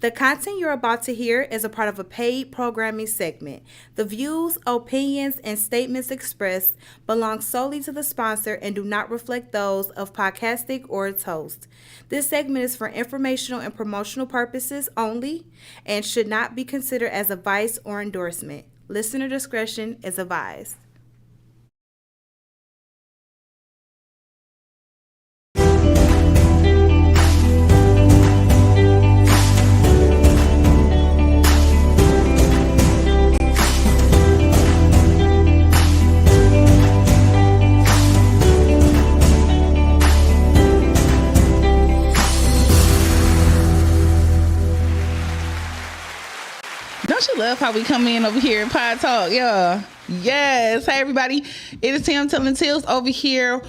The content you're about to hear is a part of a paid programming segment. The views, opinions, and statements expressed belong solely to the sponsor and do not reflect those of Podcastic or its host. This segment is for informational and promotional purposes only and should not be considered as advice or endorsement. Listener discretion is advised. Don't you love how we come in over here in Podtalk? Yeah. Yes. Hey, everybody. It is Tim telling tales over here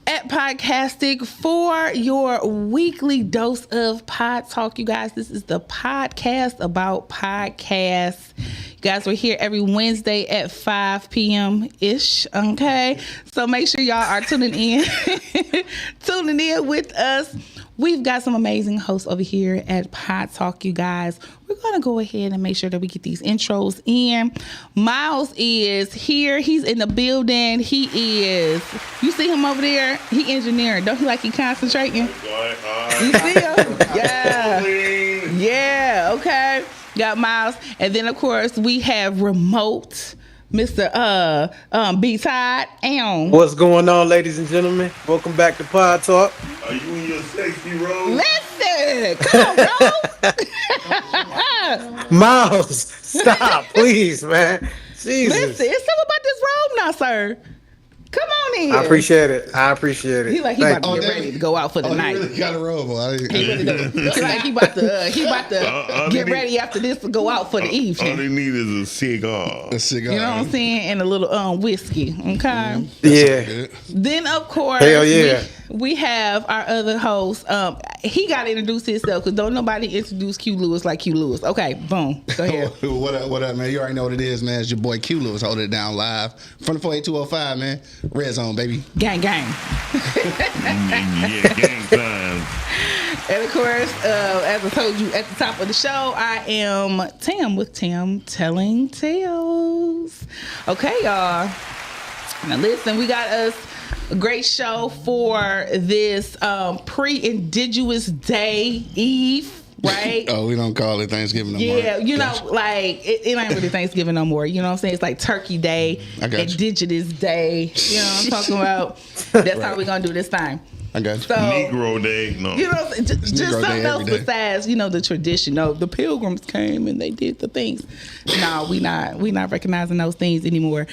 at Podcastic for your weekly dose of Podtalk. You guys, this is the podcast about podcasts. You guys, we're here every Wednesday at 5 p.m.-ish, okay? So make sure y'all are tuning in, tuning in with us. We've got some amazing hosts over here at Podtalk, you guys. We're going to go ahead and make sure that we get these intros in. Miles is here. He's in the building. He is. You see him over there? He engineering. Don't he like he concentrating? You see him? Yeah. Yeah, okay. Got Miles. And then, of course, we have remote Mr. B-Tide. What's going on, ladies and gentlemen? Welcome back to Pod Talk. Are you in your sexy robe? Listen, come on, bro. Miles, stop, please, man. Jesus. Listen, it's something about this robe now, sir. Come on in. I appreciate it. He like he about to get ready to go out for the night. He really got a robe on. He really do. He like he about to get ready after this to go out for the evening. All they need is a cigar. A cigar. You know what I'm saying? And a little whiskey. Okay. Yeah. Then of course, Hell yeah. we have our other host. He got to introduce himself because don't nobody introduce Q Lewis like Q Lewis. Okay, boom. Go ahead. What up, man? You already know what it is, man. It's your boy Q Lewis holding it down live from the 48205, man. Red Zone, baby. Gang, gang. Yeah, gang time. And of course, as I told you at the top of the show, I am Tam with Tam Telling Tales. Okay, y'all. Now listen, we got us a great show for this pre-Indigenous Day Eve. Right? Oh, we don't call it Thanksgiving no more. Yeah, you know, like it ain't really Thanksgiving no more. You know what I'm saying? It's like Turkey Day, Indigenous Day. You know what I'm talking about? That's how we're gonna do this time. I got you. So, Negro Day. No. You know, just something else besides, you know, the tradition of the Pilgrims came and they did the things. No, we not recognizing those things anymore.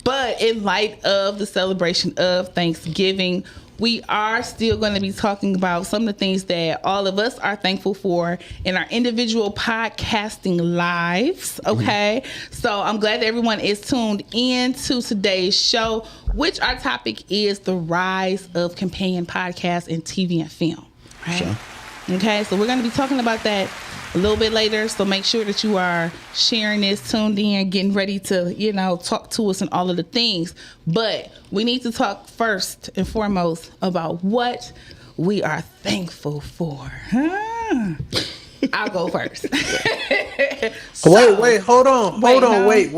But in light of the celebration of Thanksgiving, we are still going to be talking about some of the things that all of us are thankful for in our individual podcasting lives. Okay. So I'm glad that everyone is tuned in to today's show, which our topic is the rise of companion podcasts in TV and film. Right. Sure. Okay. So we're going to be talking about that a little bit later. So make sure that you are sharing this, tuned in, getting ready to, you know, talk to us and all of the things. But we need to talk first and foremost about what we are thankful for. I'll go first. Wait, hold on. Wait,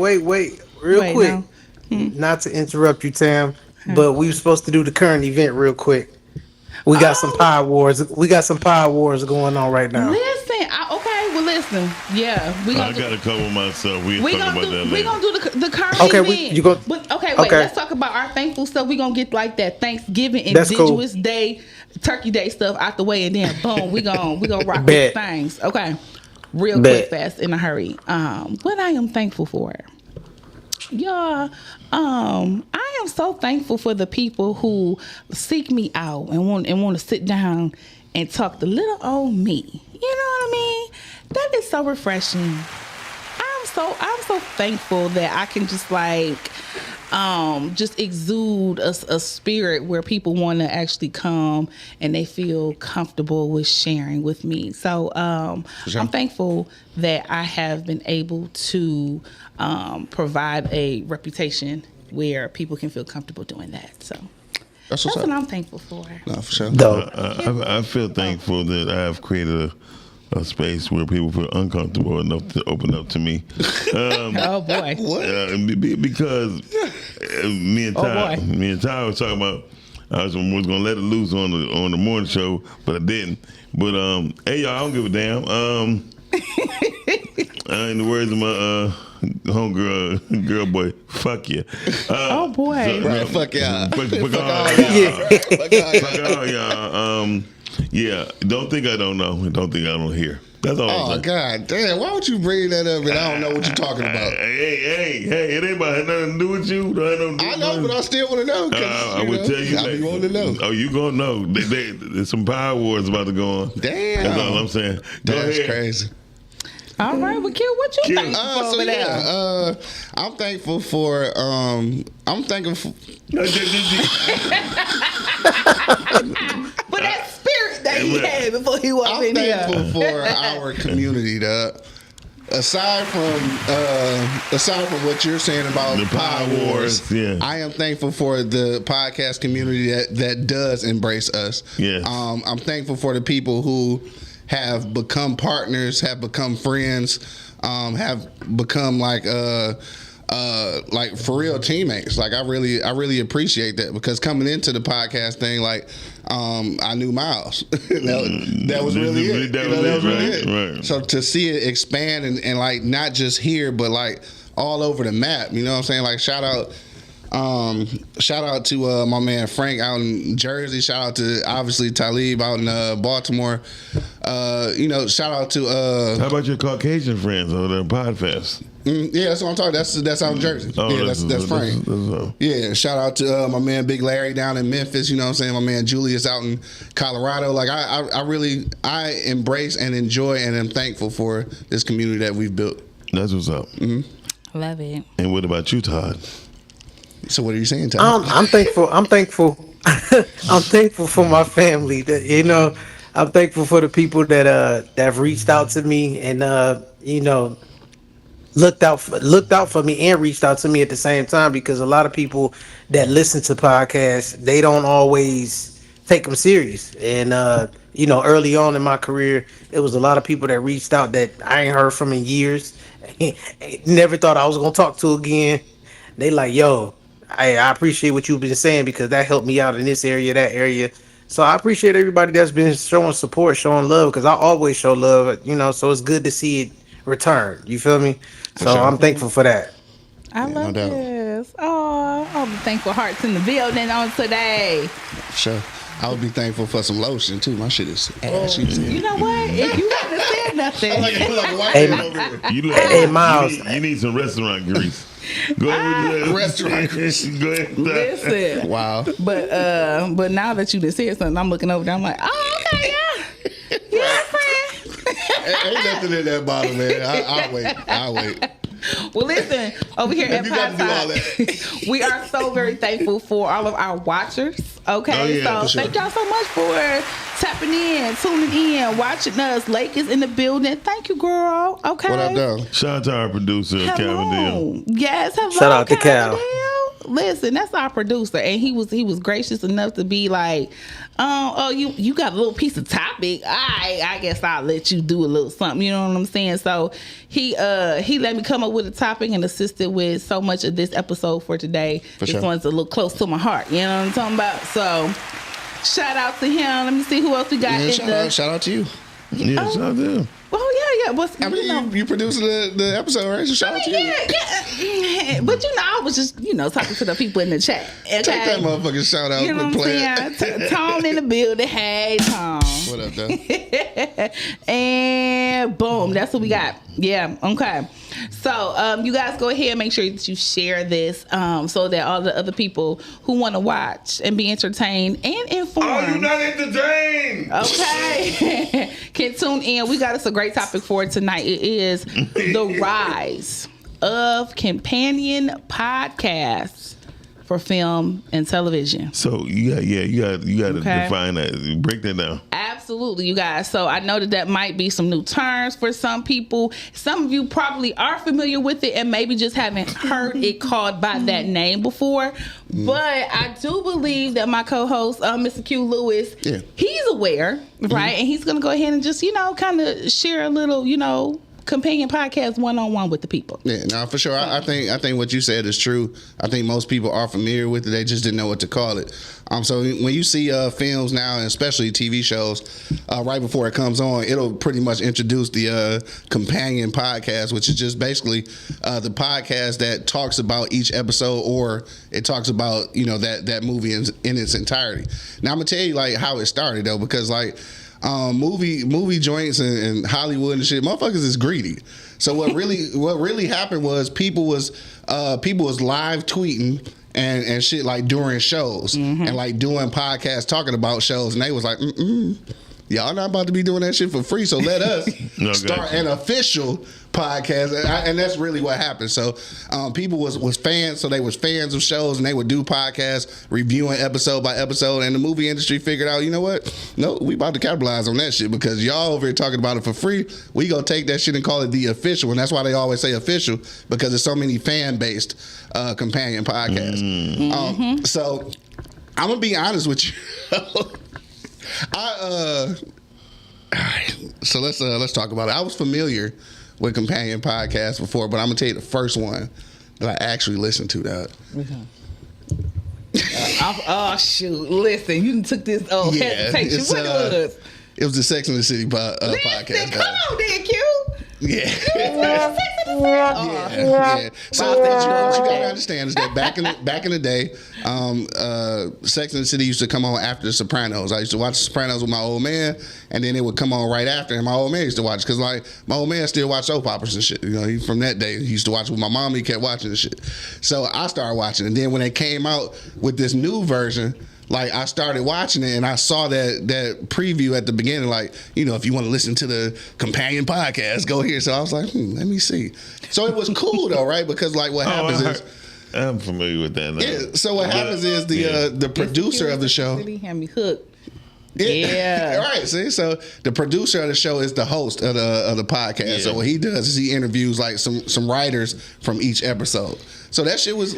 real quick. No. Not to interrupt you, Tam, but we were supposed to do the current event real quick. We got some Power Wars. We got some Power Wars going on right now. Listen, yeah, I got to cover myself. We're going to do the current event. Wait, let's talk about our thankful stuff. We're going to get like that Thanksgiving, Indigenous Day, Turkey Day stuff out the way, and then boom, we're going to rock these things. Okay, real quick, fast, in a hurry. What I am thankful for. Yeah, I am so thankful for the people who seek me out and want to sit down and talk to little old me. You know what I mean? That is so refreshing. I'm so thankful that I can just just exude a spirit where people want to actually come and they feel comfortable with sharing with me. So sure. I'm thankful that I have been able to provide a reputation where people can feel comfortable doing that. So that's what I'm thankful for. No, for sure. I feel thankful that I have created a space where people feel uncomfortable enough to open up to me. Oh boy. Because me and Ty was talking about I was gonna let it loose on the morning show, but I didn't. But hey y'all, I don't give a damn. In the words of my homegirl, girl boy, fuck you. Oh boy. So, Right, fuck y'all. Fuck all y'all. Yeah, don't think I don't know. Don't think I don't hear. That's all. Oh God damn! Why would you bring that up and I don't know what you're talking about? Hey! It ain't about nothing to do with you. I know, but I still want to know. I would tell you. I be wanting to know. Oh, you gonna know? There's some power wars about to go on. Damn, that's all I'm saying. That's crazy. All right, well, Q, what you thankful for over there? I'm thankful for. I'm thankful for. For that spirit that he had before he walked in here. I'm thankful for our community, dog. Aside from what you're saying about the Pod Wars, yeah. I am thankful for the podcast community that does embrace us. Yes. I'm thankful for the people who have become partners, have become friends, have become like for real teammates. Like I really appreciate that, because coming into the podcast thing, like I knew Miles. that was really it. That was really it. Right. So to see it expand and like not just here, but like all over the map. You know what I'm saying? Like shout out to my man Frank out in Jersey. Shout out to obviously Talib out in Baltimore. Shout out to how about your Caucasian friends over there at Podfest? Yeah, that's what I'm talking. That's out in Jersey. Oh, yeah, that's Frank. Yeah, shout out to my man Big Larry down in Memphis. You know what I'm saying? My man Julius out in Colorado. Like I really embrace and enjoy and am thankful for this community that we've built. That's what's up. Mm-hmm. Love it. And what about you, Todd? So what are you saying, Todd? I'm thankful. I'm thankful. I'm thankful for my family. That I'm thankful for the people that have reached out to me and looked out for me and reached out to me at the same time, because a lot of people that listen to podcasts, they don't always take them serious. And early on in my career, it was a lot of people that reached out that I ain't heard from in years. Never thought I was gonna talk to again. They like, yo, I appreciate what you've been saying, because that helped me out in this area, that area. So I appreciate everybody that's been showing support, showing love, because I always show love, so it's good to see it return. You feel me? So sure. I'm thankful for that. I love this. Oh, all the thankful hearts in the building on today. Sure. I would be thankful for some lotion too. My shit is ashy. You know what? If you hadn't said nothing. Hey, Miles. You need some restaurant grease. Go ahead. Restaurant grease. Go ahead. Listen. Wow. But now that you just said something, I'm looking over there. I'm like, oh, okay, yeah. Yeah, friend. Ain't nothing in that bottle, man. I'll wait. Well, listen, over here at Podtalk, we are so very thankful for all of our watchers. Okay, Thank y'all so much for tapping in, tuning in, watching us. Lake is in the building. Thank you, girl. Okay. What up, though? Shout out to our producer, Calvin Deal. Yes, hello. Shout out to Cal. Listen, that's our producer, and he was gracious enough to be like, you got a little piece of topic. I guess I'll let you do a little something. You know what I'm saying? So he let me come up with a topic and assisted with so much of this episode for today. This one's a little close to my heart. You know what I'm talking about? So shout out to him. Let me see who else we got. Shout out to you. Yeah, shout out to him. Oh, you produced the episode, right? So shout out to you. Yeah. But I was just talking to the people in the chat. Okay? Take that motherfucking shout out. You know what I'm saying? Tone in the building. Hey, Tone. What up, though? And boom, that's what we got. Yeah. Okay. So you guys go ahead and make sure that you share this so that all the other people who want to watch and be entertained and informed. Oh, you're not entertained. Okay. Can tune in. We got us a great topic for tonight. It is the rise of companion podcasts for film and television. So you got to define that. Break that down. Absolutely, you guys. So I know that might be some new terms for some people. Some of you probably are familiar with it and maybe just haven't heard it called by that name before. But I do believe that my co-host, Mr. Q Lewis, he's aware, right? And he's going to go ahead and just, kind of share a little, companion podcast one-on-one with the people. Yeah, no, for sure. I think what you said is true. I think most people are familiar with it. They just didn't know what to call it. So when you see films now, and especially TV shows, right before it comes on, it'll pretty much introduce the companion podcast, which is just basically the podcast that talks about each episode, or it talks about that movie in its entirety. Now I'm gonna tell you like how it started though, because like movie joints and Hollywood and shit, motherfuckers is greedy. So what really happened was people was live tweeting and shit like during shows and like doing podcasts talking about shows, and they was like, y'all not about to be doing that shit for free, so let us start an official podcast. And that's really what happened. So people was fans, so they was fans of shows, and they would do podcasts reviewing episode by episode, and the movie industry figured out, you know what? No, we about to capitalize on that shit, because y'all over here talking about it for free. We gonna take that shit and call it the official, and that's why they always say official, because there's so many fan-based companion podcasts. So I'm gonna be honest with you. All right, so let's talk about it. I was familiar with companion podcasts before, but I'm gonna tell you the first one that I actually listened to. That. Oh shoot! Listen, you took this hesitation. What it was? It was the Sex and the City podcast. Come on, then, Q. Yeah. So what you gotta understand is that back in the day, Sex and the City used to come on after The Sopranos. I used to watch The Sopranos with my old man, and then it would come on right after, and my old man used to watch, because like my old man still watched soap operas and shit. He from that day, he used to watch with my mom. He kept watching the shit. So I started watching, and then when they came out with this new version, like I started watching it, and I saw that preview at the beginning, like, if you want to listen to the companion podcast, go here. So I was like, let me see. So it was cool though, right? Because like what happens is, I'm familiar with that now. Yeah. So what happens is the producer of the show. Really had me hooked. Yeah. Right. See, so the producer of the show is the host of the podcast. Yeah. So what he does is he interviews like some writers from each episode. So that shit was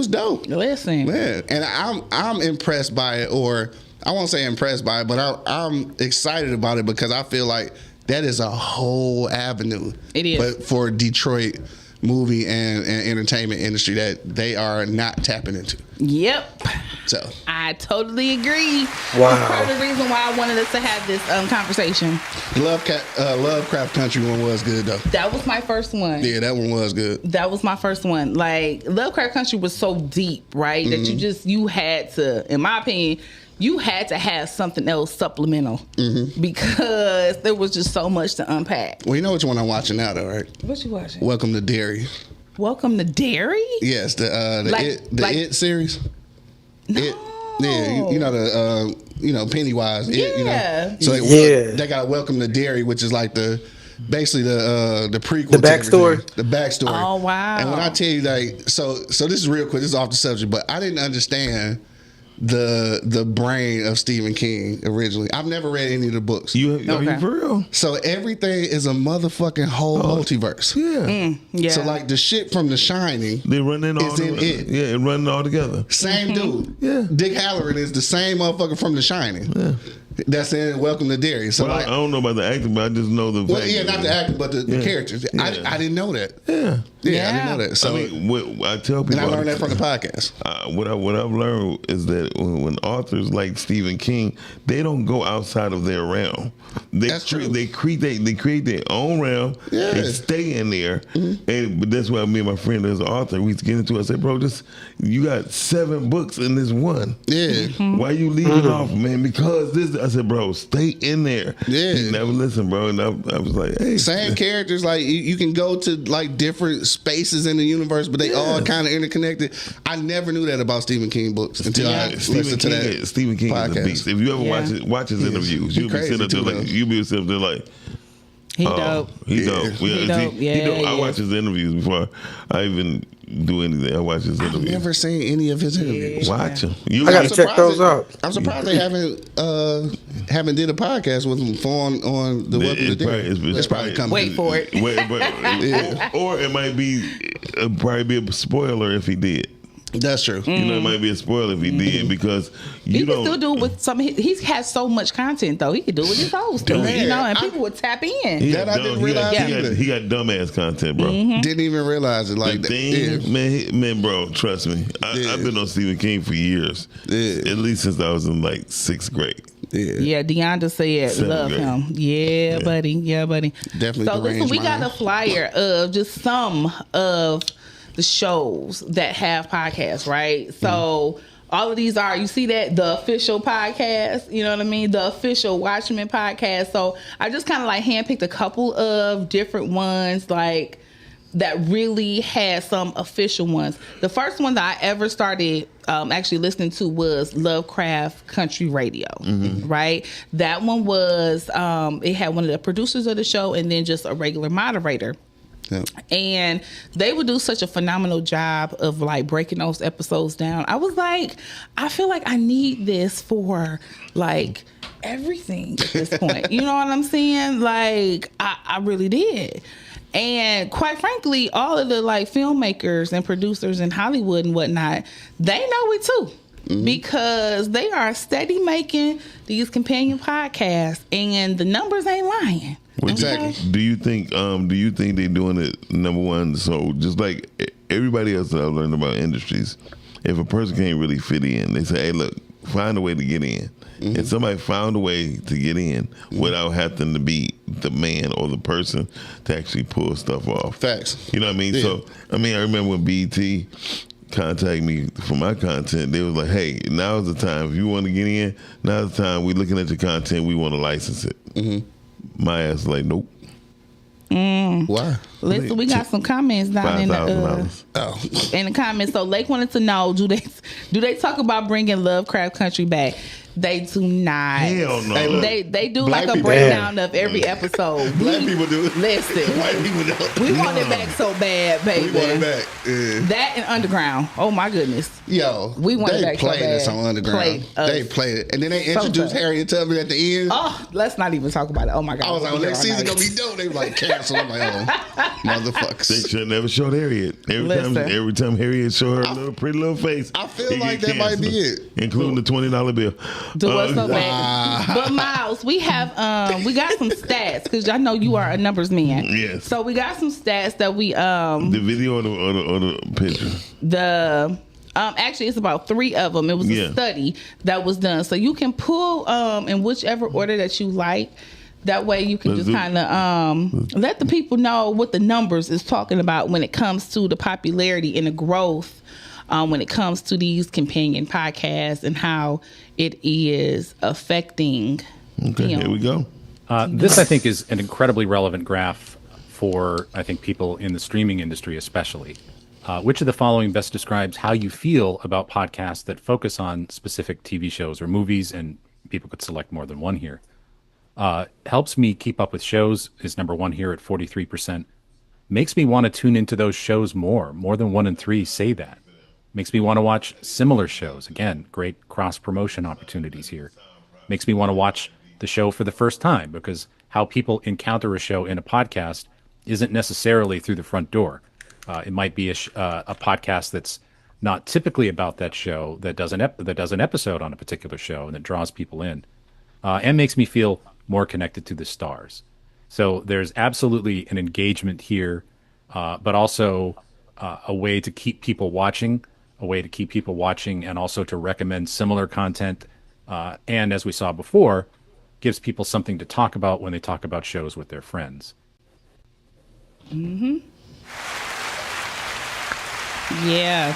dope. Listen, man, and I'm impressed by it, or I won't say impressed by it, but I'm excited about it, because I feel like that is a whole avenue. It is, but for Detroit movie and entertainment industry that they are not tapping into. Yep. So I totally agree. Wow. That's part of the reason why I wanted us to have this conversation. Lovecraft Country one was good though. That was my first one. Yeah, that one was good. That was my first one. Like Lovecraft Country was so deep, right? That you had to, in my opinion, you had to have something else supplemental, because there was just so much to unpack. Well, you know which one I'm watching now, though, right? What you watching? Welcome to Derry. Welcome to Derry? Yes, the It series. No. You know the Pennywise. Yeah. So they got Welcome to Derry, which is like basically the prequel, the backstory. The backstory. Oh wow! And when I tell you, like, so this is real quick. This is off the subject, but I didn't understand the brain of Stephen King originally. I've never read any of the books. Are you for real? So everything is a motherfucking whole multiverse. Yeah. Yeah. So like the shit from The Shining, they running all in it. Yeah, it running all together. Same dude. Yeah. Dick Halloran is the same motherfucker from The Shining. Yeah. That's in Welcome to Derry. So I don't know about the acting, but I just know the. Well, yeah, not the acting, but the characters. Yeah. I didn't know that. Yeah. Yeah, I didn't know that. So I tell people, and I learned that from the podcast. What I've learned is that when authors like Stephen King, they don't go outside of their realm. That's true. They create their own realm. Yeah. They stay in there, but that's why me and my friend as an author, we used to get into it. I said, bro, you got 7 books in this one. Yeah. Why you leaving off, man? Because this. I said, bro, stay in there. Yeah. He never listened, bro. And I was like, hey. Same characters, like you can go to like different spaces in the universe, but they all kind of interconnected. I never knew that about Stephen King books until I listened to that. Stephen King podcast. Is a beast. If you ever watch his interviews, you'll be sitting there like, He dope. He dope. He dope. He dope. I watch his interviews before I even do anything. I watch his interviews. I've never seen any of his interviews. Watch him. I gotta check those out. I'm surprised they haven't did a podcast with him on the Welcome to Dinner. It's probably coming. Wait for it. Or it might be probably be a spoiler if he did. That's true. You know, it might be a spoiler if he did because he can still do it with some. He has so much content though. He could do it with his host too. Man, You know, and people would tap in. I didn't realize either. He got dumbass content, bro. Didn't even realize it like The that. thing, man, bro, trust me. I've been on Stephen King for years. At least since I was in like 6th grade. Yeah, Deonda said, love grade. him. Yeah, buddy. Yeah, buddy. Definitely. So listen, we got mind. a flyer of just some of the shows that have podcasts, right? So all of these are, you see that, the official podcast, you know what I mean? The official Watchmen podcast. So I just kind of like handpicked a couple of different ones, like that really had some official ones. The first one that I ever started actually listening to was Lovecraft Country Radio, right? That one was, it had one of the producers of the show and then just a regular moderator. Yep. And they would do such a phenomenal job of like breaking those episodes down. I was like, I feel like I need this for like everything at this point. You know what I'm saying? Like I really did. And quite frankly, all of the like filmmakers and producers in Hollywood and whatnot, they know it too. Because they are steady making these companion podcasts and the numbers ain't lying. Exactly. Do you think they're doing it, number one, so just like everybody else that I've learned about industries, if a person can't really fit in, they say, hey, look, find a way to get in. And somebody found a way to get in without having to be the man or the person to actually pull stuff off. Facts. You know what I mean? Yeah. So, I mean, I remember when BET contacted me for my content, they was like, hey, now's the time. If you want to get in, now's the time. We're looking at your content. We want to license it. My ass like, nope. Why? Listen, we got some comments down in the comments. So Lake wanted to know, do they talk about bringing Lovecraft Country back? They do not. Hell no. Hey, look, they do black like a people- breakdown of every episode. Black people do it. Listen, White people don't. we want it back so bad, baby. We want it back. Yeah. That and Underground. Oh my goodness. Yo, We want it they back so played us bad. on Underground. They played it, and then they introduced tough. Harriet Tubman at the end. Oh, let's not even talk about it. Oh my God. I was like, well, next season gonna be dope. They were like, cancel. I'm like, oh, motherfuckers. They should never show Harriet. Every time Harriet show her little pretty little face, I feel it like get that might be canceled, it. including the $20 bill. Do what's so bad. But Miles, we have we got some stats because I know you are a numbers man. Yes. So we got some stats that we The video or the picture? Actually it's about 3 of them. It was a study that was done. So you can pull in whichever order that you like. That way you can just kind of let the people know what the numbers is talking about when it comes to the popularity and the growth when it comes to these companion podcasts and how it is affecting Okay, here we go. This, I think, is an incredibly relevant graph for, I think, people in the streaming industry especially. Which of the following best describes how you feel about podcasts that focus on specific TV shows or movies, and people could select more than one here. Helps me keep up with shows is number 1 here at 43%. Makes me want to tune into those shows more than 1 in 3 say that. Makes me want to watch similar shows. Again, great cross-promotion opportunities here. Makes me want to watch the show for the first time, because how people encounter a show in a podcast isn't necessarily through the front door. It might be a podcast that's not typically about that show, that does an episode on a particular show and that draws people in, and makes me feel more connected to the stars. So there's absolutely an engagement here, but also a way to keep people watching, and also to recommend similar content. And as we saw before, gives people something to talk about when they talk about shows with their friends. Yeah.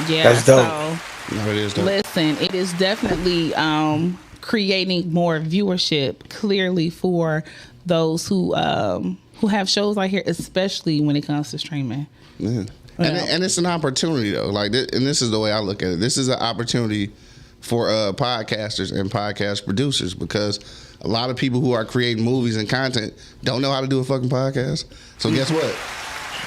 That's dope. So, No, it is dope. listen, it is definitely creating more viewership clearly for those who have shows like here, especially when it comes to streaming. Yeah. And it's an opportunity though. Like, and this is the way I look at it. This is an opportunity for podcasters and podcast producers, because a lot of people who are creating movies and content don't know how to do a fucking podcast. So guess what?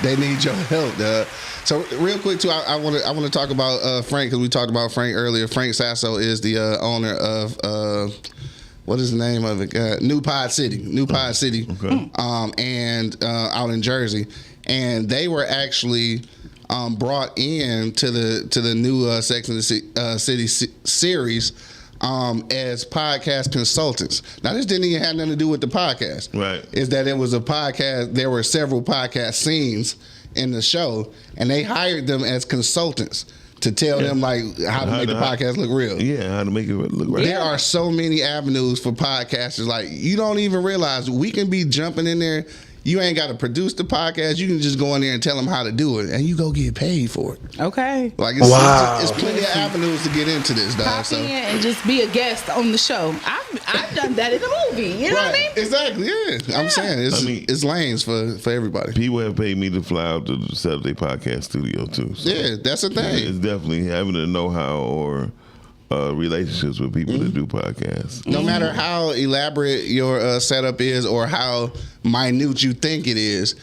They need your help, dog. So real quick too, I want to talk about Frank, because we talked about Frank earlier. Frank Sasso is the owner of what is the name of it? New Pod City, okay. And out in Jersey, and they were actually brought in to the new Sex and the City series as podcast consultants. Now, this didn't even have nothing to do with the podcast. Right. Is that it was a podcast. There were several podcast scenes in the show, and they hired them as consultants to tell them like how to make the podcast look real. Yeah, how to make it look real. There are so many avenues for podcasters. Like, you don't even realize we can be jumping in there. You ain't got to produce the podcast. You can just go in there and tell them how to do it, and you go get paid for it. Okay. Like, it's plenty of avenues to get into this, dog. Pop in and just be a guest on the show. I've done that in a movie. You know what I mean? Exactly. Yeah. I'm saying it's lanes for everybody. People have paid me to fly out to the Saturday podcast studio too. So yeah, that's the thing. It's definitely having the know-how or relationships with people that do podcasts. No matter how elaborate your setup is or how minute you think it is,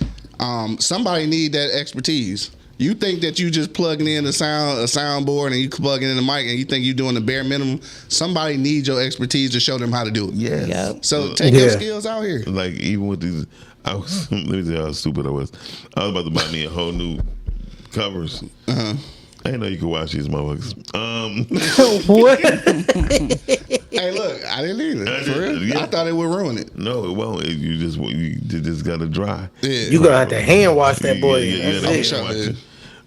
somebody need that expertise. You think that you just plugging in a soundboard and you plugging in the mic and you think you're doing the bare minimum. Somebody needs your expertise to show them how to do it. Yes. Yep. So take your skills out here. Like, even with these, let me tell you how stupid I was. I was about to buy me a whole new covers. I didn't know you could watch these motherfuckers. What? Hey, look, I didn't either. For real? Yeah. I thought it would ruin it. No, it won't. You just got to dry. Yeah. You gonna have to hand wash that boy. Yeah, That's I'm it. sure,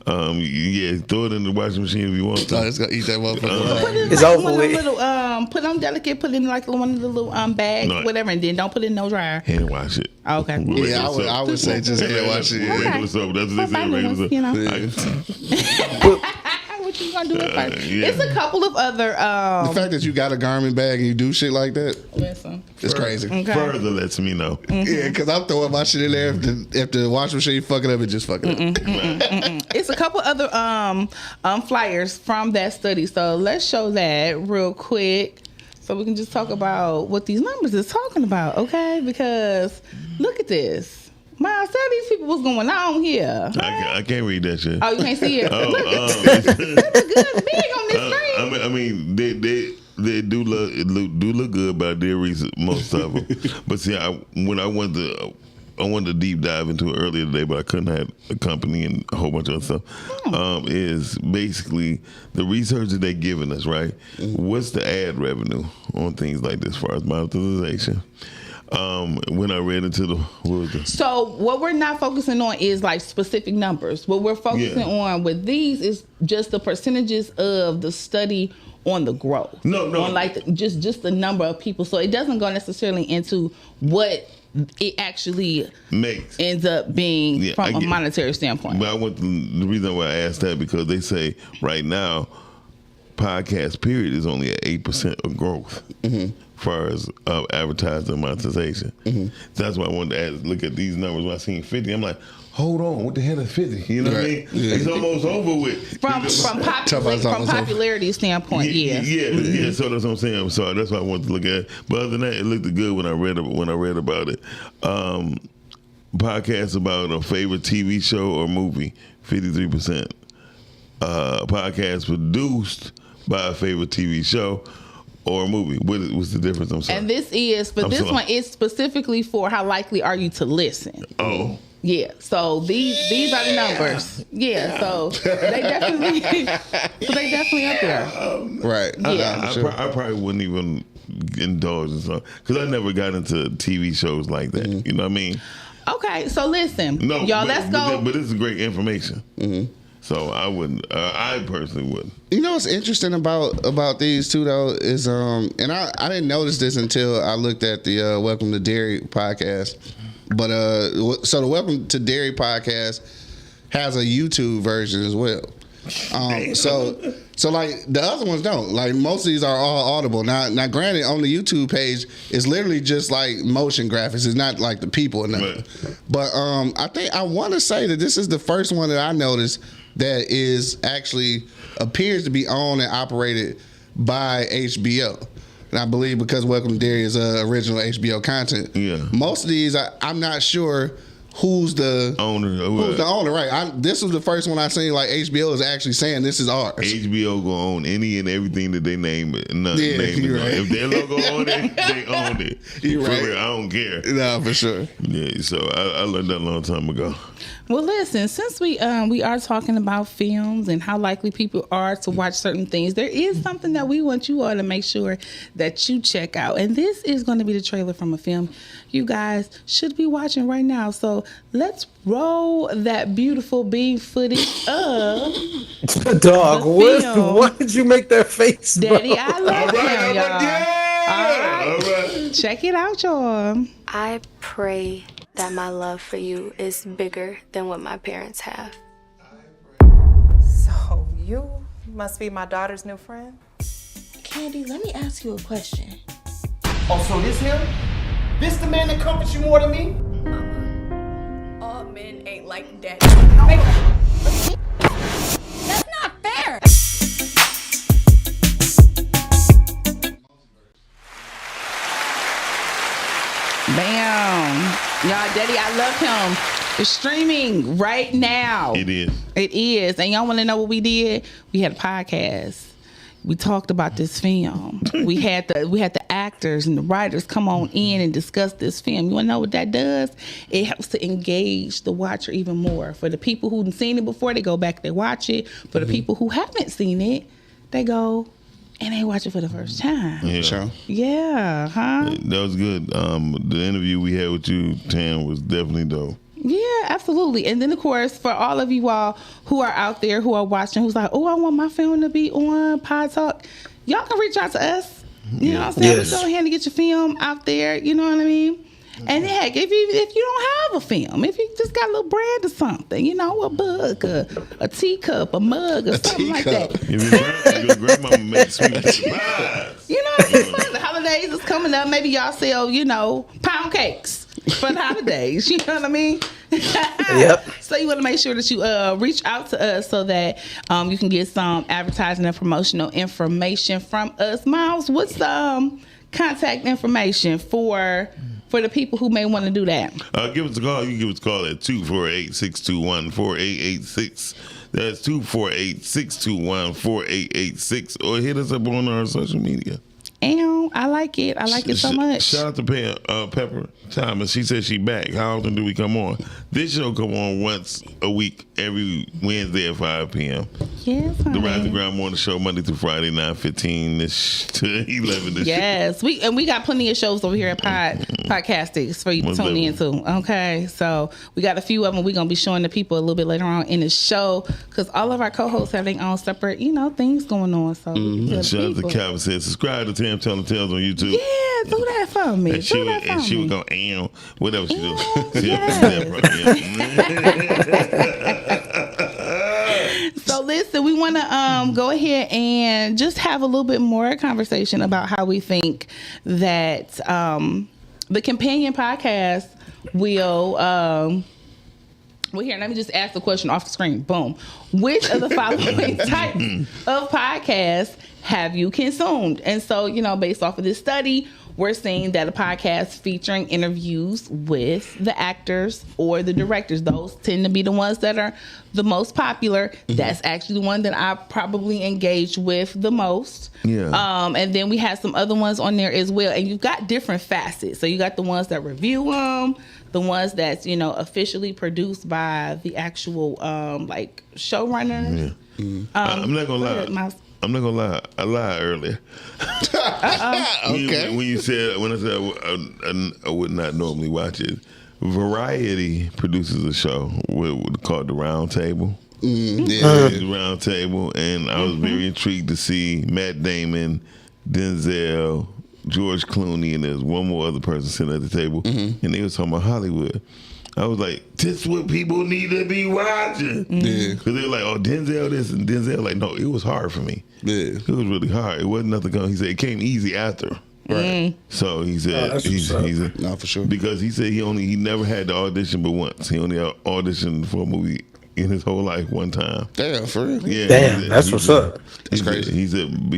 yeah, throw it in the washing machine if you want Oh, to. it's gonna eat that motherfucker. Put it in It's like over one of with. them little, put on delicate, put in like one of the little bags, No. whatever, and then don't put it in no dryer. Hand wash it. Okay. With Yeah, regular soap. I would say just hand wash it. Yeah. Regular soap. That's what they say. Well, Regular soap. you know. What you gonna do it first? Yeah. It's a couple of other. The fact that you got a garment bag and you do shit like that, Listen. it's crazy. Okay. Further lets me know. Yeah, because I'm throwing my shit in there. If the washing machine fuck it up, it just fuck it up. It's a couple other flyers from that study. So let's show that real quick, so we can just talk about what these numbers is talking about, okay? Because look at this. Miles, tell these people what's going on here. I can't read that shit. Oh, you can't see it. Oh, Look, it's good big on this screen. I mean, they do look good, but I did read most of them. But see, when I wanted to deep dive into it earlier today, but I couldn't have a company and a whole bunch of other stuff. Is basically the research that they're giving us, right? What's the ad revenue on things like this, as far as monetization? When I read into So what we're not focusing on is like specific numbers. What we're focusing on with these is just the percentages of the study on the growth. No. On like just the number of people. So it doesn't go necessarily into what it actually ends up being from a monetary standpoint. But the reason why I asked that, because they say right now, podcast period is only at 8% of growth. As far as advertising monetization. That's why I wanted to look at these numbers. When I seen 50, I'm like, hold on, what the hell is 50? You know what I mean? Yeah. It's almost over with. From popularity standpoint, yeah. So that's what I'm saying. So that's why I wanted to look at it. But other than that, it looked good when I read about it. Podcasts about a favorite TV show or movie, 53%. Podcasts produced by a favorite TV show or a movie. What's the difference? I'm sorry. And this one is specifically for how likely are you to listen. Oh. Yeah. So these are the numbers. Yeah. So they definitely up there. Right. Yeah. I probably wouldn't even indulge in something because I never got into TV shows like that. You know what I mean? Okay. So listen, y'all. Let's go. But this is great information. So I wouldn't. I personally wouldn't. You know what's interesting about these two though is and I didn't notice this until I looked at the Welcome to Dairy podcast. But so the Welcome to Dairy podcast has a YouTube version as well. So like the other ones don't. Like most of these are all audible. Now granted, on the YouTube page, it's literally just like motion graphics. It's not like the people or nothing. Right. But I want to say that this is the first one that I noticed that is actually appears to be owned and operated by HBO. And I believe because Welcome to Derry is original HBO content. Yeah. Most of these, I'm not sure who's the owner. Who's the owner, right? This was the first one I seen. Like HBO is actually saying this is ours. HBO gonna own any and everything that they name it. Name it. Right. If their logo on it, they own it. You're right. Real, I don't care. No, for sure. Yeah, so I learned that a long time ago. Well, listen, since we are talking about films and how likely people are to watch certain things, there is something that we want you all to make sure that you check out. And this is going to be the trailer from a film you guys should be watching right now. So let's roll that beautiful beam footage of Dog, the film. why did you make that face? Daddy, bro? I love him, y'all. All right. Check it out, y'all. I pray that my love for you is bigger than what my parents have. So you must be my daughter's new friend? Candy, let me ask you a question. Oh, so this him? This the man that comforts you more than me? All men ain't like that. That's not fair! Bam. Y'all, Daddy, I love him. It's streaming right now. It is. It is. And y'all want to know what we did? We had a podcast. We talked about this film. we had the actors and the writers come on in and discuss this film. You want to know what that does? It helps to engage the watcher even more. For the people who've seen it before, they go back, they watch it. For the people who haven't seen it, they go and they watch it for the first time. Yeah. Sure. Yeah, huh? That was good. The interview we had with you, Tam, was definitely dope. Yeah, absolutely. And then, of course, for all of you all who are out there who are watching, who's like, oh, I want my film to be on Podtalk, y'all can reach out to us. You know what I'm saying? Yes. Go ahead and get your film out there. You know what I mean? And heck, if you don't have a film, if you just got a little brand or something, you know, a book, a teacup, a mug, or something like that. If your grandmama makes sweet pies. You know what I'm saying? The holidays is coming up. Maybe y'all sell, pound cakes for the holidays. You know what I mean? Yep. So you want to make sure that you reach out to us so that you can get some advertising and promotional information from us. Miles, what's the contact information for the people who may want to do that? Give us a call. You can give us a call at 248-621-4886. That's 248-621-4886. Or hit us up on our social media. And I like it. I like it so much. Shout out to Pepper Thomas. She said she back. How often do we come on? This show come on once a week, every Wednesday at 5 p.m. Yes, The honey. Rising Ground Morning Show, Monday through Friday, 9:15 to 11. Yes, we got plenty of shows over here at Podcastics for you to Most tune in definitely. to. Okay, so we got a few of them. We're gonna be showing the people a little bit later on in the show because all of our co-hosts have their own separate, things going on. So Shout out to Calvin said, subscribe to Tam Telling Tales on YouTube. yeah, do that for me. And she would go, whatever she do. So listen, we want to go ahead and just have a little bit more conversation about how we think that the companion podcast will. Well, here, let me just ask the question off the screen. Boom. Which of the following types of podcasts have you consumed? And so, based off of this study, we're seeing that a podcast featuring interviews with the actors or the directors, those tend to be the ones that are the most popular. That's actually the one that I probably engage with the most. Yeah. And then we have some other ones on there as well. And you've got different facets. So you got the ones that review them, the ones that's, officially produced by the actual showrunners. Yeah. I'm not gonna lie. I'm not gonna lie. I lied earlier. Okay. When I said I would not normally watch it. Variety produces a show called The Round Table. The Round Table, and I was very intrigued to see Matt Damon, Denzel, George Clooney, and there's one more other person sitting at the table, and they was talking about Hollywood. I was like, this is what people need to be watching. Yeah. Because they were like, oh, Denzel this and Denzel. Like, no, it was hard for me. Yeah. It was really hard. It wasn't nothing going. He said it came easy after. Right. So he said, No, for sure. because he said he never had to audition but once. He only auditioned for a movie in his whole life one time. Damn, for real? Yeah. Damn, that's what's up. That's crazy. He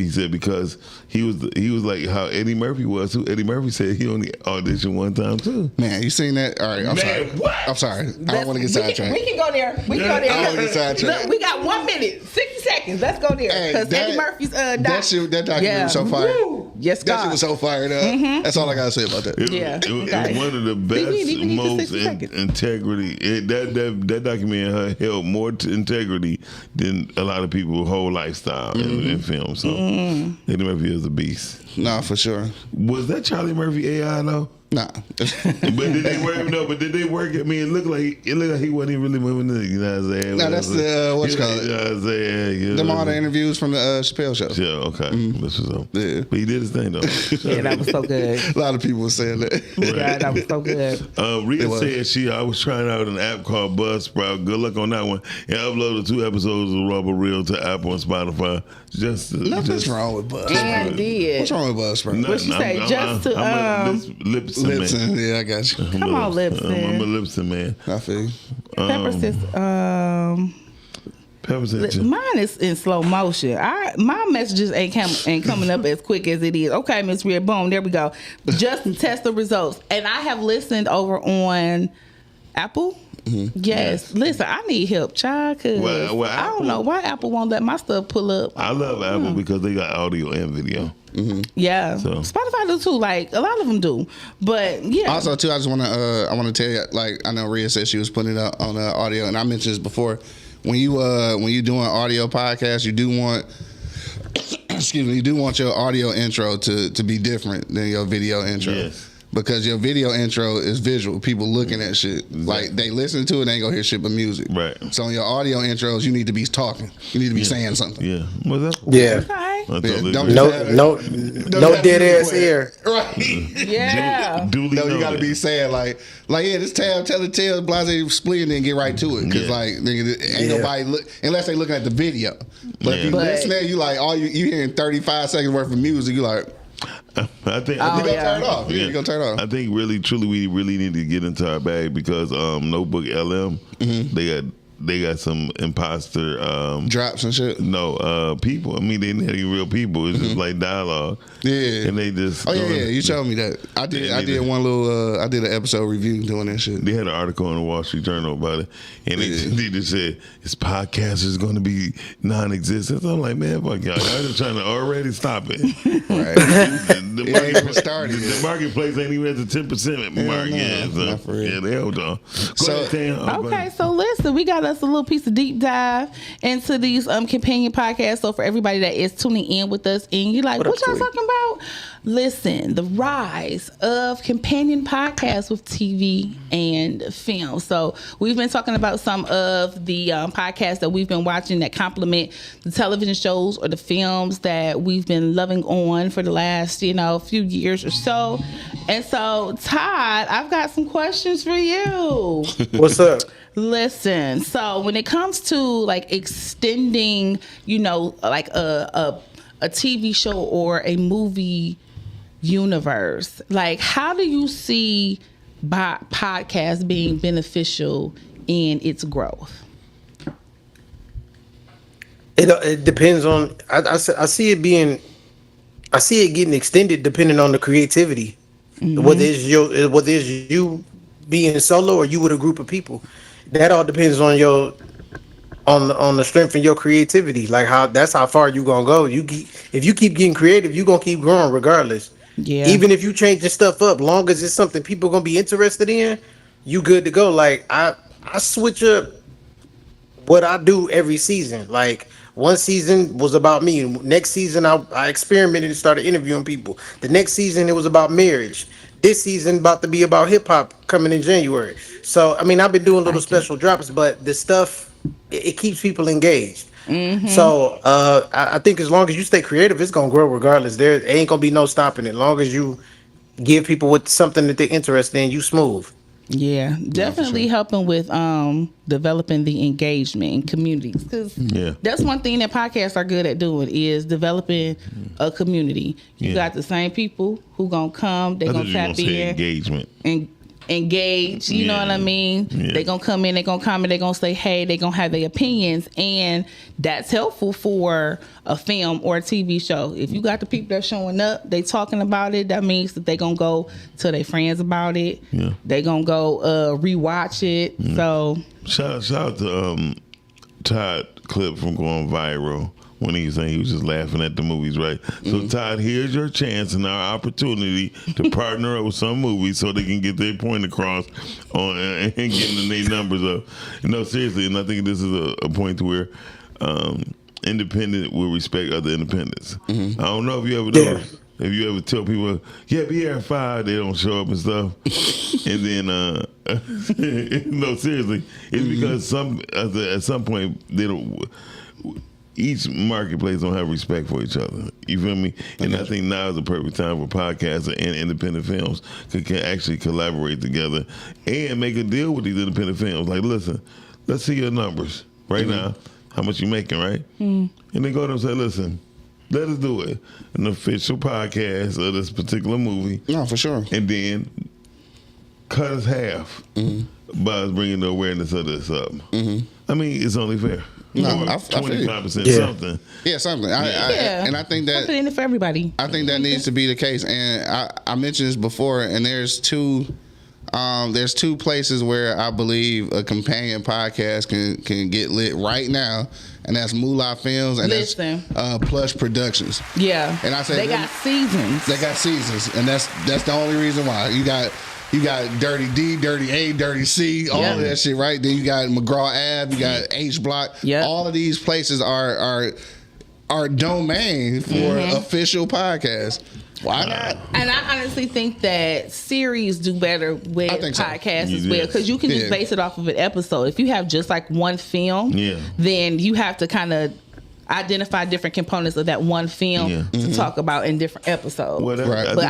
said because he was like how Eddie Murphy was. Who Eddie Murphy said he only auditioned one time too. Man, you seen that? All right, I'm sorry. What? I'm sorry. I don't want to get sidetracked. We can go there. We can go there. I don't wanna get sidetracked. Look, we got 1 minute, 60 seconds. Let's go there. Hey, Because Eddie Murphy's that documentary was so fire. Woo. Yes, That God. shit was so fired up. That's all I gotta say about that. It was one of the best, most integrity. That documentary held more integrity than a lot of people's whole lifestyle in film. So Eddie Murphy is a beast. Nah, for sure. Was that Charlie Murphy AI though? Nah. But did they work? No, but did they work? I mean, it looked like he wasn't even really moving. You know what I'm saying? No, that's the what's it called? You know what I'm saying? Them all the interviews from the Chappelle show. Yeah, okay. This was up. Yeah. But he did his thing though. Yeah, that was so good. A lot of people were saying that. Yeah, that was so good. Rita said I was trying out an app called Buzzsprout. Good luck on that one. And uploaded 2 episodes of Rubber Reel to Apple and Spotify. Nothing's wrong with Buzzsprout. Yeah, I did. What's wrong with Buzzsprout? What she say? Lipson, man. Yeah, I got you. Come on, Lipson. I'm a Lipson man. I feel you. Pepper says, Pepper said, mine is in slow motion. My messages ain't coming up as quick as it is. Okay, Miss Red, boom, there we go. Just to test the results. And I have listened over on Apple. Mm-hmm. Yes. Listen, I need help, child, because I don't know why Apple won't let my stuff pull up. I love Apple because they got audio and video. Mm-hmm. Yeah, so. Spotify do too. Like a lot of them do, but yeah. Also, too, I just want to tell you, like I know Rhea said she was putting it up on audio, and I mentioned this before. When you doing audio podcasts, you do want you do want your audio intro to be different than your video intro. Yes. Because your video intro is visual. People looking at shit. Exactly. Like, they listen to it, they ain't gonna hear shit but music. Right. So, in your audio intros, you need to be talking. You need to be saying something. Yeah. What's that? Yeah. Okay. No dead ass air. Right. Yeah. You gotta be saying, like, yeah, this tab telling tales, blase split, and then get right to it. Because, like, nigga, ain't nobody look, unless they looking at the video. But if you listen there, you like, you hearing 35 seconds worth of music, you like, I think you gonna turn it off. Yeah, you gonna turn it off. I think really, truly, we really need to get into our bag because Notebook LM, they got some imposter drops and shit. No, people. I mean, they didn't have any real people. It's just like dialogue. Yeah, and they just. Oh yeah. You showed me that. I did one little. I did an episode review doing that shit. They had an article in the Wall Street Journal about it, and they just said this podcast is going to be non-existent. I'm like, man, fuck y'all. Y'all just trying to already stop it. Right. The marketplace ain't even at the 10% mark. Yeah, they hold on. So listen, we got us a little piece of deep dive into these companion podcasts. So for everybody that is tuning in with us, and you're like, what y'all talking about? Listen, the rise of companion podcasts with TV and film. So we've been talking about some of the podcasts that we've been watching that complement the television shows or the films that we've been loving on for the last, few years or so. And so, Todd, I've got some questions for you. What's up? Listen, so when it comes to like extending, like a TV show or a movie universe, like how do you see podcast being beneficial in its growth? It depends on. I see it getting extended depending on the creativity. Mm-hmm. Whether it's you being solo or you with a group of people. That all depends on on the strength of your creativity. Like that's how far you gonna go. If you keep getting creative, you gonna keep growing regardless. Yeah. Even if you change the stuff up, long as it's something people gonna be interested in, you good to go. Like I switch up what I do every season. Like one season was about me. Next season I experimented and started interviewing people. The next season it was about marriage. This season about to be about hip hop coming in January. So I mean I've been doing little special drops, but the stuff it keeps people engaged. Mm-hmm. So I think as long as you stay creative, it's gonna grow regardless. There ain't gonna be no stopping it. As long as you give people with something that they're interested in, you smooth. Yeah, definitely helping with developing the engagement in communities, because that's one thing that podcasts are good at doing is developing a community. You got the same people who gonna come, they gonna tap in. Engagement. And engage. You know what I mean? Yeah. They gonna come in, they gonna comment, they gonna say hey, they gonna have their opinions, and that's helpful for a film or a TV show. If you got the people that showing up, they talking about it, that means that they gonna go tell their friends about it. Yeah. They gonna go rewatch it. Yeah. So shout out to Todd clip from going viral when he was saying he was just laughing at the movies, right? So Todd, here's your chance and our opportunity to partner up with some movies so they can get their point across on and getting their numbers up. Seriously, and I think this is a point to where independent will respect other independents. I don't know if you ever know. If you ever tell people, yeah, be here at 5, they don't show up and stuff. And then, no, seriously, it's because at some point, they don't, each marketplace don't have respect for each other. You feel me? And I think now is the perfect time for podcasts and independent films can actually collaborate together and make a deal with these independent films. Like, listen, let's see your numbers right now, how much you making, right? And they go to them and say, listen, let us do it. An official podcast of this particular movie. No, for sure. And then cut us half by us bringing the awareness of this up. I mean, it's only fair. No, or I feel 25% something. Yeah, something. And I think that something in it for everybody. I think that needs to be the case. And I mentioned this before, and there's two places where I believe a companion podcast can get lit right now, and that's Moolah Films and that's Plush Productions. Yeah, and I say they got seasons. They got seasons, and that's the only reason why you got Dirty D, Dirty A, Dirty C, all of that shit, right? Then you got McGraw Ave, you got H Block. Yeah, all of these places are domain for official podcasts. Why not? And I honestly think that series do better with podcasts as well, because you can just base it off of an episode. If you have just like one film, then you have to kind of identify different components of that one film to talk about in different episodes. But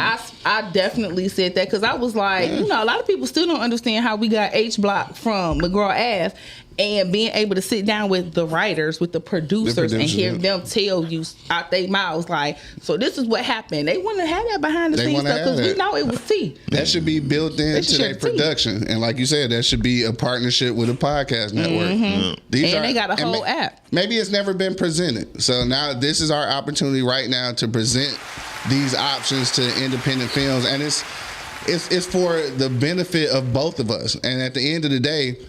I definitely said that because I was like, a lot of people still don't understand how we got H Block from McGraw Ave. And being able to sit down with the writers, with the producers and hear them tell you out their mouths, like, so this is what happened. They want to have that behind the scenes stuff because we know it was tea. That should be built into their production. And like you said, that should be a partnership with a podcast network. They got a whole app. Maybe it's never been presented. So now this is our opportunity right now to present these options to independent films. And it's for the benefit of both of us. And at the end of the day,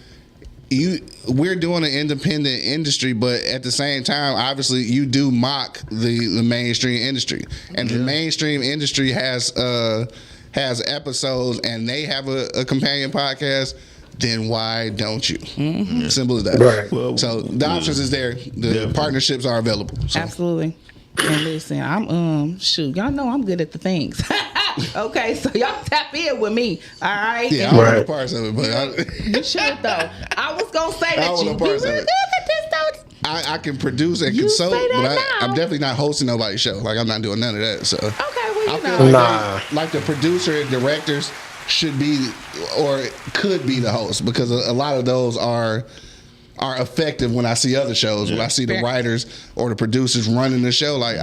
we're doing an independent industry, but at the same time, obviously, you do mock the mainstream industry, and the mainstream industry has episodes, and they have a companion podcast. Then why don't you? Simple as that. Right. Well, so the options is there. The partnerships are available. So. Absolutely. And listen, I'm y'all know I'm good at the things. Okay, so y'all tap in with me, all right? Yeah, I don't know parts of it, but you should though. I was gonna say that you be real good at this though. I can produce and consult, but I'm definitely not hosting nobody's show. Like I'm not doing none of that. So okay, well I feel like the producer and directors should be or could be the host because a lot of those are effective when I see other shows. When I see the writers or the producers running the show, like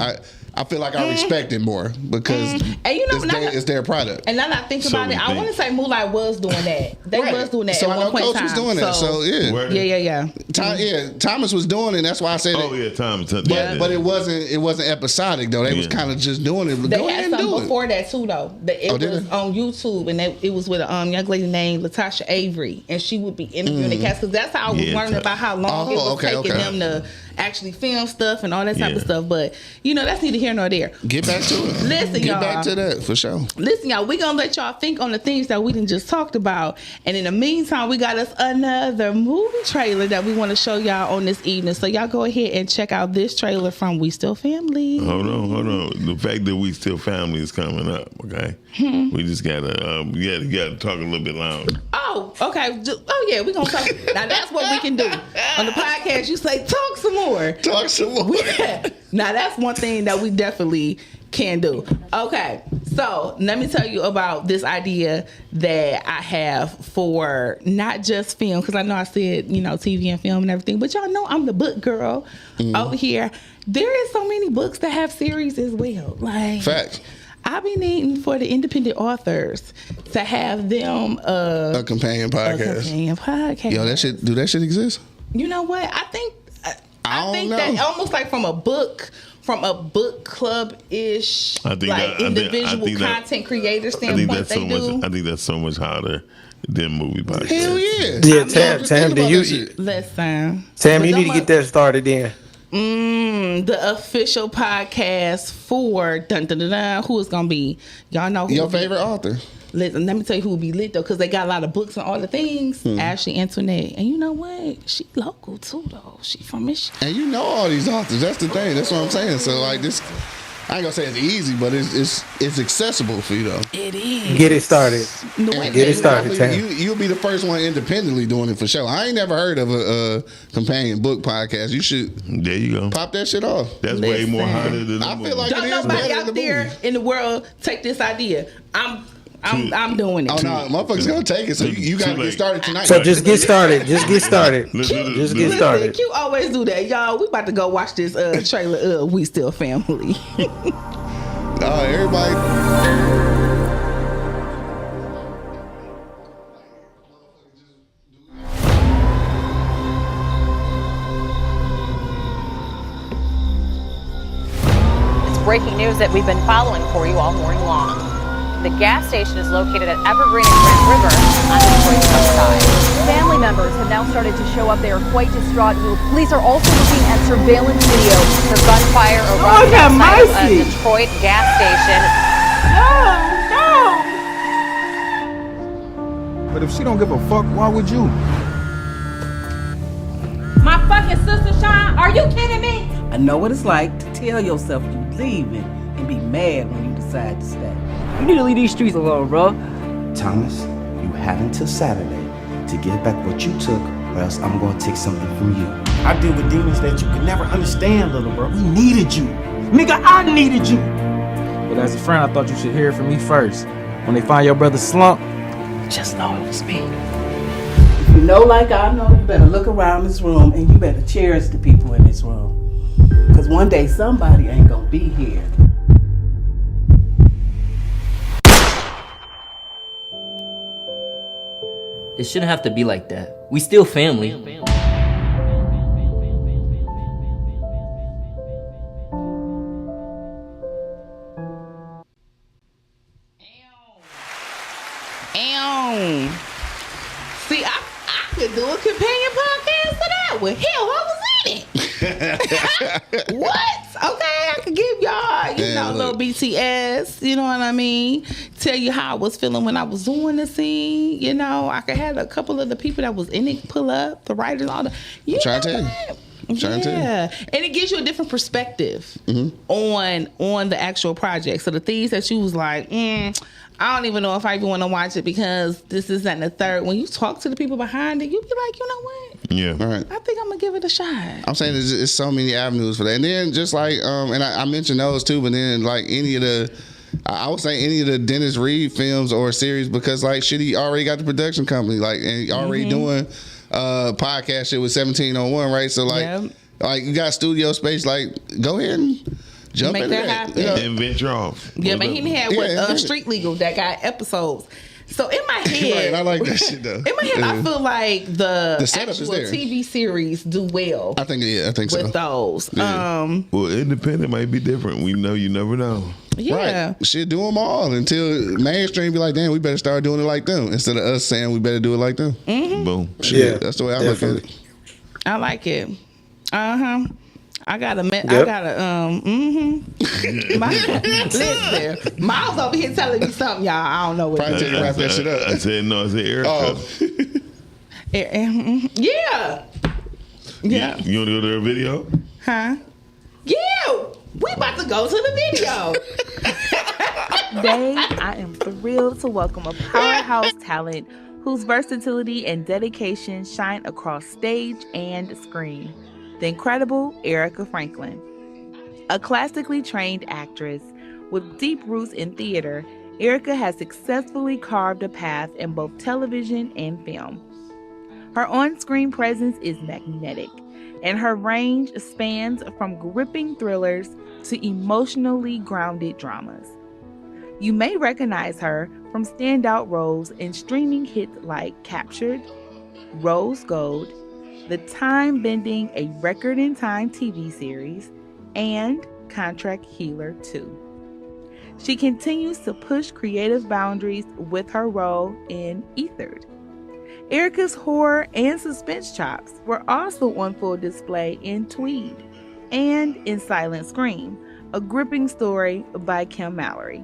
I feel like I respect it more because and it's their product. And now that I think about it, I want to say Moonlight was doing that. They was doing that so at one point in time. Coach was doing that. So yeah. Thomas was doing it. That's why I said Thomas. But it wasn't episodic though. They was kind of just doing it. They had something before that too though. It was on YouTube and it was with a young lady named Latasha Avery, and she would be interviewing the cast because that's how I was learning about how long it was taking them to actually film stuff and all that type of stuff. But that's neither here nor there. Get back to it. Listen, y'all. Get back to that for sure. Listen, y'all. We're gonna let y'all think on the things that we didn't just talked about. And in the meantime, we got us another movie trailer that we want to show y'all on this evening. So y'all go ahead and check out this trailer from We Still Family. Hold on. The fact that We Still Family is coming up, okay? We just gotta talk a little bit louder. Oh, okay. Oh yeah, we're gonna talk. Now that's what we can do on the podcast. You say talk some more. Talk some more. Now that's one thing that we definitely can do. Okay, so let me tell you about this idea that I have for not just film, because I know I said TV and film and everything, but y'all know I'm the book girl over here. There is so many books that have series as well. Like facts. I be needing for the independent authors to have them a companion podcast. Yo, that shit exist? You know what? I think I think that almost like from a book club ish, like individual content creator standpoint. I think that's so much harder than movie podcast. Hell yeah. Yeah, Tam, do you listen? Tam, you need to get that started then. The official podcast for who is gonna be? Y'all know who your favorite author. Listen, let me tell you who will be lit though, because they got a lot of books and all the things. Ashley Antoinette, and you know what? She local too though. She from Michigan. And you know all these authors. That's the thing. That's what I'm saying. So like this, I ain't gonna say it's easy, but it's accessible for you though. It is. Get it started. Get it started, Tam. You'll be the first one independently doing it for sure. I ain't never heard of a companion book podcast. You should. There you go. Pop that shit off. That's way more harder than I feel like don't it is nobody better out than there in the world take this idea. I'm doing it. Oh no, motherfuckers gonna take it. So you gotta get started tonight. So just get started. Just get started. Just get started. You always do that, y'all. We about to go watch this trailer. We Still Family. Everybody. It's breaking news that we've been following for you all morning long. The gas station is located at Evergreen and Grand River on Detroit's west side. Family members have now started to show up. They are quite distraught. Police are also looking at surveillance video. The gunfire erupted outside a Detroit gas station. No. But if she don't give a fuck, why would you? My fucking sister Sean, are you kidding me? I know what it's like to tell yourself you leaving and be mad when you decide to stay. You need to leave these streets alone, bro. Thomas, you have until Saturday to get back what you took, or else I'm gonna take something from you. I deal with demons that you could never understand, little bro. We needed you. Nigga, I needed you. But as a friend, I thought you should hear from me first. When they find your brother slump, just know it was me. If you know like I know, you better look around this room and you better cherish the people in this room. Because one day somebody ain't gonna be here. It shouldn't have to be like that. We still family. See, I could do a companion podcast to that one. Hell, I was in it. What? Okay, I could give y'all, little BTS, you know what I mean? Tell you how I was feeling when I was doing the scene. You know, I could have a couple of the people that was in it pull up, the writers, all the. Trying to tell you. Yeah, and it gives you a different perspective on the actual project. So the things that you was like, I don't even know if I even want to watch it because this is and the third. When you talk to the people behind it, you be like, you know what? Yeah. All right. I think I'm gonna give it a shot. I'm saying there's so many avenues for that, and then just like and I mentioned those too, but then like I would say any of the Dennis Reed films or series, because like shit, he already got the production company, like, and he already doing podcast shit with 1701, right? So like you got studio space, like go ahead and jump make into that happen. And venture off. Yeah, but he had Street Legal that got episodes. So in my head, right, I like that shit though. In my head, I feel like the setup actual is there. TV series do well. I think so. With those, well, independent might be different. We know you never know. Yeah, right. Shit, do them all until mainstream be like, damn, we better start doing it like them instead of us saying we better do it like them. Mm-hmm. Boom. Shit, yeah, that's the way I look at it. I like it. I gotta. Listen, Miles over here telling me something, y'all. I don't know what. Probably tell you to wrap that shit up. I said no. I said Erica. Yeah. Yeah. You want to go to her video? Huh? Yeah. We about to go to the video. Today, I am thrilled to welcome a powerhouse talent whose versatility and dedication shine across stage and screen. The incredible Erica Franklin. A classically trained actress with deep roots in theater, Erica has successfully carved a path in both television and film. Her on-screen presence is magnetic, and her range spans from gripping thrillers to emotionally grounded dramas. You may recognize her from standout roles in streaming hits like Captured, Rose Gold, the time-bending A Record in Time TV series, and Contract Healer 2. She continues to push creative boundaries with her role in Ethered. Erica's horror and suspense chops were also on full display in Tweed and in Silent Scream, a gripping story by Kim Mallory.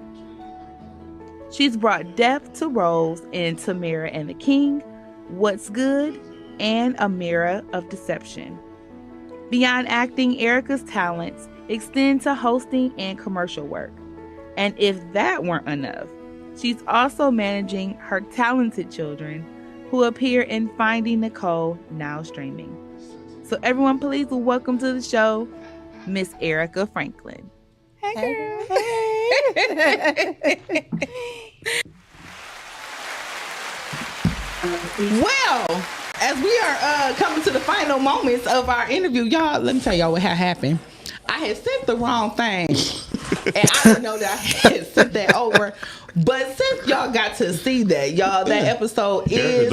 She's brought depth to roles in Tamara and the King, What's Good, and A Mirror of Deception. Beyond acting, Erica's talents extend to hosting and commercial work. And if that weren't enough, she's also managing her talented children who appear in Finding Nicole, now streaming. So everyone, please welcome to the show, Miss Erica Franklin. Hey, girl. Hey. Well, as we are coming to the final moments of our interview, y'all, let me tell y'all what had happened. I had sent the wrong thing, and I didn't know that I had sent that over. But since y'all got to see that, y'all, that episode is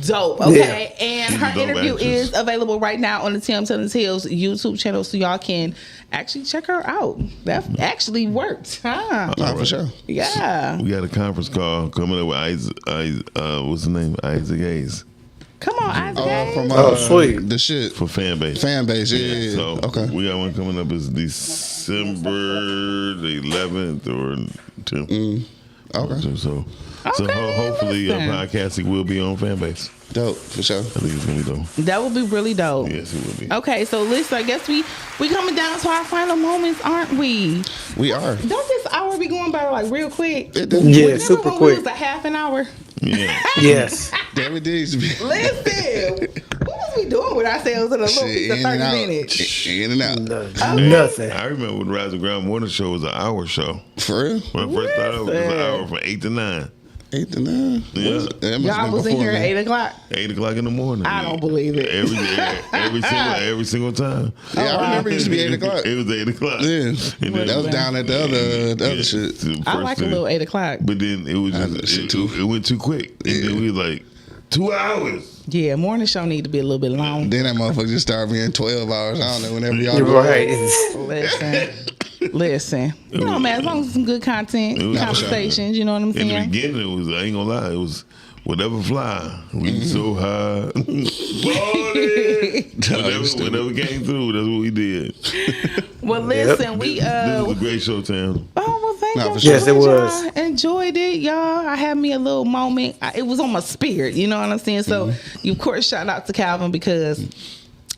dope, okay? Yeah. And her interview is available right now on the Tim Telling Tales YouTube channel, so y'all can actually check her out. That actually worked, huh? For sure. Yeah. So we got a conference call coming up with Isaac, what's the name? Isaac Hayes. Come on, Isaac. From sweet. The shit for fan base. Yeah. So okay. We got one coming up is December the 11th or 10th. Okay. So hopefully podcasting will be on fan base. Dope, for sure. I think it's gonna be dope. That would be really dope. Yes, it would be. Okay, so listen, I guess we coming down to our final moments, aren't we? We are. Don't this hour be going by like real quick? Yeah, super quick. It was a half an hour. Yeah. Yes. Damn it, these. Listen, what was we doing with ourselves in a little piece of 30 minutes? In and out. Nothing. I remember when Rise and Ground Morning Show was an hour show. For real? When I first started, it was an hour from 8 to 9. 8 to 9? Yeah. Y'all was in here at 8 o'clock? 8 o'clock in the morning. I don't believe it. Every single time. Yeah, I remember it used to be 8 o'clock. It was 8 o'clock. Yeah. That was down at the other shit. I like a little 8 o'clock. But then it was just, it went too quick. And then we was like, 2 hours. Yeah, morning show need to be a little bit long. Then that motherfucker just started being 12 hours. I don't know, whenever y'all You're right. Listen. You know, man, as long as it's some good content, conversations, you know what I'm saying? In the beginning, it was, I ain't gonna lie, it was whatever fly. We so high. whatever came through, that's what we did. Well, listen, this was a great show, Tam. Oh, well, thank you. Yes, it was. Y'all enjoyed it, y'all. I had me a little moment. It was on my spirit, you know what I'm saying? So, of course, shout out to Calvin because,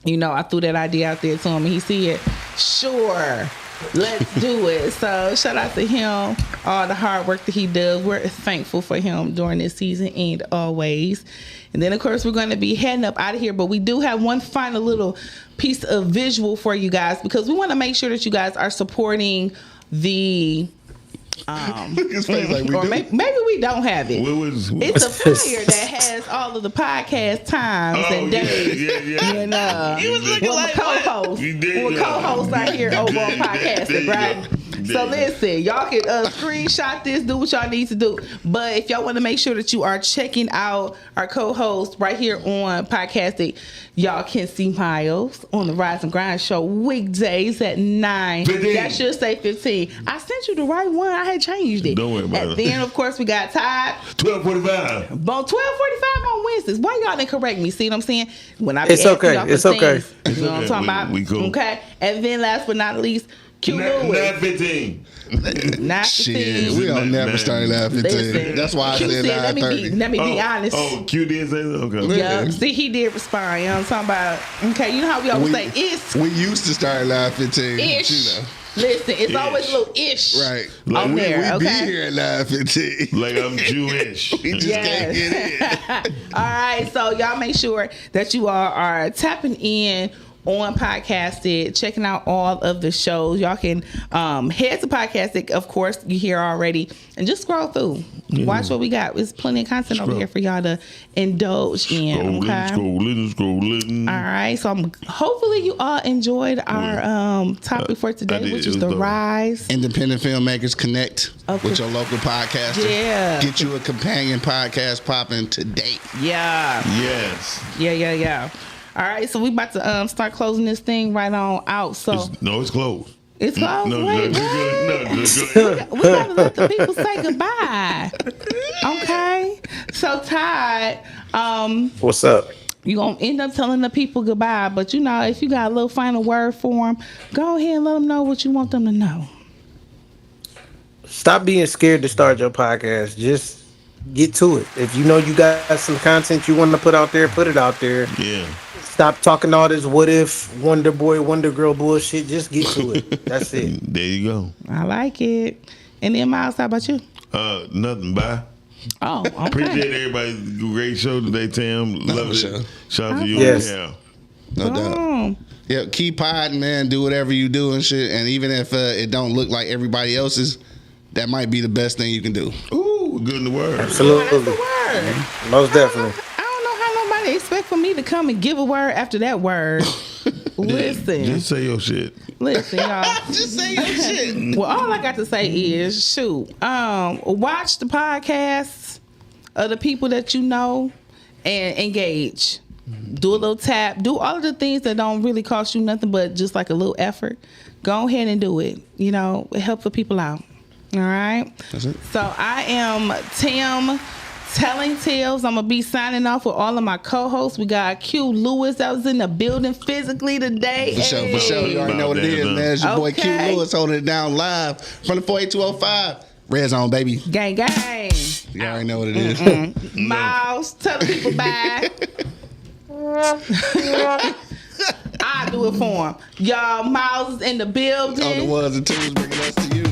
you know, I threw that idea out there to him and he said, sure. Let's do it. So shout out to him, all the hard work that he does. We're thankful for him during this season and always. And then, of course, we're going to be heading up out of here. But we do have one final little piece of visual for you guys because we want to make sure that you guys are supporting the... Look his face like we or do. maybe we don't have it. It's a flyer that has all of the podcast times and days. Yeah. And He was looking like co-host. We're co-hosts out here over on podcasting, right? So listen, y'all can screenshot this, do what y'all need to do. But if y'all want to make sure that you are checking out our co-host right here on podcasting, y'all can see Miles on the Rise and Grind show weekdays at 9. 15. That should say 15. I sent you the right one. I had changed it. Don't worry about it. And then, of course, we got Todd. 12:45. About 12:45 on Wednesdays. Why y'all didn't correct me? See what I'm saying? When I be It's asking okay. y'all for It's okay. things, you know what I'm talking about? We cool. Okay. And then last but not least, Q Lewis. 9:15. 9:15. Shit, we don't never start at 9:15. Listen, That's why I Q said said, 9:30. let me be honest. Oh, Q did say that? Okay. Yeah. See, he did respond. You know what I'm talking about? Okay, you know how we always say it's We used to start at 9:15. ish. You know. Listen, it's Ish. always a little ish. Right. On we there, be okay? here at 9:15. Like I'm Jewish. We just can't get in. All right, so y'all make sure that you all are tapping in on Podcasted, checking out all of the shows. Y'all can head to Podcasted, of course, you hear already, and just scroll through. Yeah. Watch what we got. There's plenty of content over here for y'all to indulge in. Scrolling. All right. So hopefully you all enjoyed our topic for today, which is the rise. Independent filmmakers connect with your local podcaster. Yeah. Get you a companion podcast popping today. Yeah. Yes. Yeah. All right. So we about to start closing this thing right on out. So it's closed. It's closed. No, Wait, we gotta let the people say goodbye. Okay. So Todd, what's up? You gonna end up telling the people goodbye, but you know, if you got a little final word for them, go ahead and let them know what you want them to know. Stop being scared to start your podcast. Just get to it. If you know you got some content you want to put out there, put it out there. Yeah. Stop talking all this what if, Wonder Boy, Wonder Girl bullshit. Just get to it. That's it. There you go. I like it. And then Miles, how about you? Nothing. Bye. Oh, okay. Appreciate everybody's great show today, Tim. Love it. Shout out to you. Yes. Yeah. No doubt. Yeah, keep podding, man. Do whatever you do and shit. And even if it don't look like everybody else's, that might be the best thing you can do. Ooh, good in the word. Absolutely. Most definitely. They expect for me to come and give a word after that word. Listen. Just say your shit. Listen, y'all. Just say your shit. Well, all I got to say is, watch the podcasts of the people that you know and engage. Do a little tap. Do all of the things that don't really cost you nothing but just like a little effort. Go ahead and do it. You know, it helps the people out. All right? That's it. So I am Tim Telling Tales. I'm gonna be signing off with all of my co-hosts. We got Q Lewis that was in the building physically today. For sure. You already know what it is, man. It's your boy Q Lewis holding it down live from the 48205. Red Zone, baby. Gang. You already know what it is. Miles, tell the people bye. I'll do it for him. Y'all, Miles is in the building. All the ones and twos bringing us to you.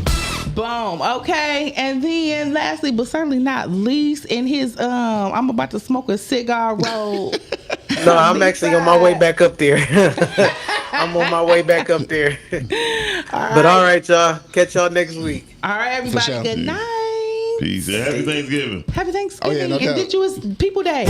Boom. Okay. And then lastly, but certainly not least, in his I'm about to smoke a cigar roll. No, I'm actually on my way back up there. I'm on my way back up there. But all right, y'all. Catch y'all next week. All right, everybody. Sure. Good night. Peace. Happy Thanksgiving. Happy Thanksgiving. Oh, yeah, no doubt. And did you People Day.